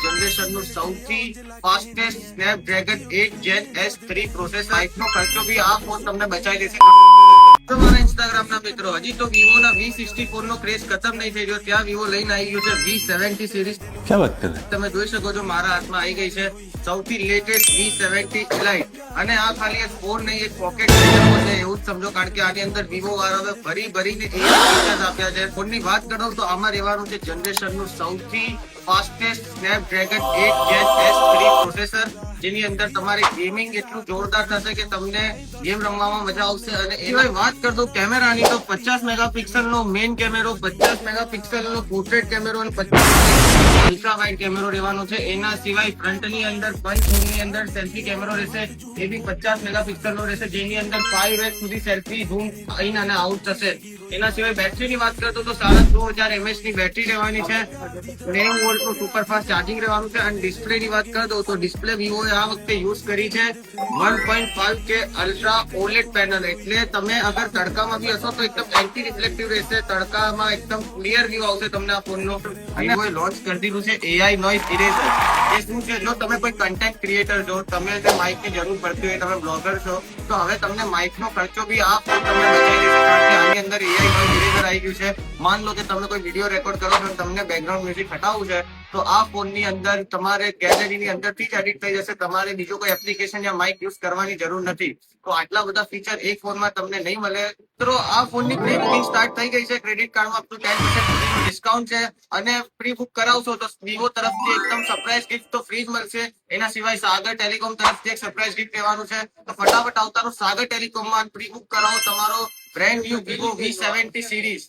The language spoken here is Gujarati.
જનરેશનનું સૌથી ફાસ્ટેસ્ટ સ્નેપડ્રેગન 8 જેન S3 પ્રોસેસર માઇકનો ખર્ચો બી આ ફોન તમને બચાવી દેશે। તમારા ઇન્સ્ટાગ્રામ ના મિત્રો હજી તો વિવો ના V64 નો ક્રેઝ ખતમ નહીં થઈ ગયો, ત્યાં વિવો લઈને આવી ગયું છે V70 સિરીઝ। क्या बात कर रहे हैं? તમે જોઈ શકો છો મારા હાથમાં આવી ગઈ છે સૌથી લેટેસ્ટ V70 Elite, અને આ ખાલી એક ફોન નહીં, એક પોકેટ છે એવું જ સમજો, કારણ કે આની અંદર વિવો વાળાએ ભરીને ફીચર્સ આપ્યા છે। ફોનની વાત કરો તો આમાં રહેવાનું છે જનરેશનનું સૌથી ફાસ્ટેસ્ટ સ્નેપડ્રેગન 8 જેન S3 પ્રોસેસર, જેની અંદર તમારી ગેમિંગ એટલું જોરદાર થશે કે તમને ગેમ રમવામાં મજા આવશે। અને એની વાત કરતો કેમેરાની તો 50 મેગાપિક્સલ નો મેઇન કેમેરો, 50 મેગાપિક્સલ નો પોર્ટ્રેટ કેમેરો અને 50 અલ્ટ્રા વાઇડ કેમેરો રહેવાનો છે। એના સિવાય ફ્રન્ટની અંદર ની અંદર સેલ્ફી કેમેરો રહેશે, એ બી 50 મેગાપિક્સલ નો રહેશે, જેની અંદર 5x સુધી સેલ્ફી ઝૂમ ઇન અને આઉટ થશે। એના સિવાય બેટરીની વાત કરતો તો 6000 mAh ની બેટરી રહેવાની છે, 90 વોલ્ટ નું સુપરફાસ્ટ ચાર્જિંગ રહેવાનું છે। અને ડિસ્પ્લે ની વાત કરતો તો ડિસ્પ્લે વિવોએ આ વખતે યુઝ કરી છે 1.5K અલ્ટ્રા OLED પેનલ, એટલે તમે અગર તડકામાં બી હશો તો એકદમ એન્ટી રિફ્લેક્ટિવ રહેશે, તડકામાં એકદમ ક્લિયર વ્યૂ આવશે તમને આ ફોનનો। વિવોએ લોન્ચ કરી દીધું છે AI નોઇઝ ઇરેઝર। એ શું છે, જો તમે કોઈ કન્ટેન્ટ ક્રિએટર છો, તમે જે માઇકની જરૂર પડતી હોય, તમે બ્લોગર છો, તો હવે તમને માઇકનો ખર્ચો બી આ ફોન તમને બચાવી દેશે, કારણ કે આની અંદર AI નોઇઝ ઇરેઝર આવી ગયું છે। માન લો કે તમે કોઈ વિડીયો રેકોર્ડ કરો છો, તમને બેકગ્રાઉન્ડ મ્યુઝિક હટાવવું છે, તો આ ફોનની અંદર તમારે ગેલેરીની અંદરથી જ એડિટ થઈ જશે, તમારે બીજો કોઈ એપ્લિકેશન યા માઇક યુઝ કરવાની જરૂર નથી। તો આટલા બધા ફીચર એક ફોનમાં તમને નહીં મળે। તો આ ફોનની પ્રી બુકિંગ સ્ટાર્ટ થઈ ગઈ છે, ક્રેડિટ કાર્ડમાં અપ ટુ 10% સુધીનું ડિસ્કાઉન્ટ છે, અને પ્રી બુક કરાવશો તો વિવો તરફથી એકદમ સરપ્રાઈઝ ગિફ્ટ તો ફ્રી જ મળશે। એના સિવાય સાગર ટેલિકોમ તરફથી એક સરપ્રાઈઝ ગિફ્ટ લેવાનું છે, તો ફટાફટ આવતાનો સાગર ટેલિકોમમાં પ્રી બુક કરાવો તમારો brand new Vivo V70 series.